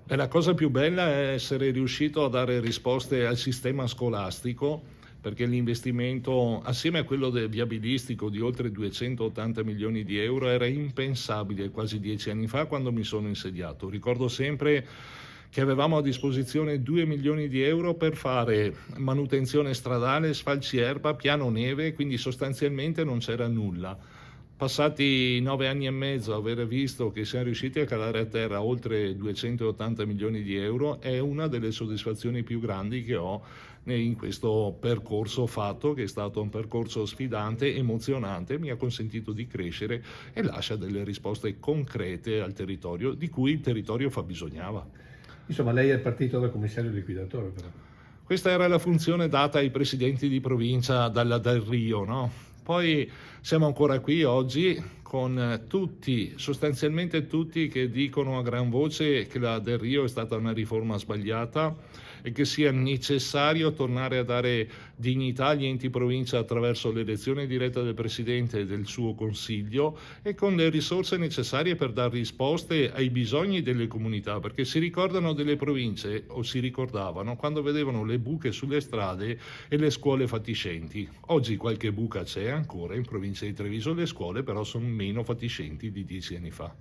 E la cosa più bella è essere riuscito a dare risposte al sistema scolastico, perché l'investimento, assieme a quello viabilistico di oltre 280 milioni di euro, era impensabile quasi 10 anni fa quando mi sono insediato. Ricordo sempre che avevamo a disposizione 2 milioni di euro per fare manutenzione stradale, sfalci erba, piano neve, quindi sostanzialmente non c'era nulla. Passati 9 anni e mezzo, aver visto che siamo riusciti a calare a terra oltre 280 milioni di euro è una delle soddisfazioni più grandi che ho in questo percorso fatto, che è stato un percorso sfidante, emozionante, mi ha consentito di crescere e lascia delle risposte concrete al territorio di cui il territorio fabbisognava. Insomma, lei è partito da commissario liquidatore, però. Questa era la funzione data ai presidenti di provincia dalla Del Rio, no? Poi siamo ancora qui oggi con tutti, sostanzialmente tutti, che dicono a gran voce che la Del Rio è stata una riforma sbagliata e che sia necessario tornare a dare dignità agli enti provincia attraverso l'elezione diretta del presidente e del suo consiglio e con le risorse necessarie per dare risposte ai bisogni delle comunità, perché si ricordano delle province, o si ricordavano, quando vedevano le buche sulle strade e le scuole fatiscenti. Oggi qualche buca c'è ancora in provincia di Treviso, le scuole però sono meno fatiscenti di 10 anni fa.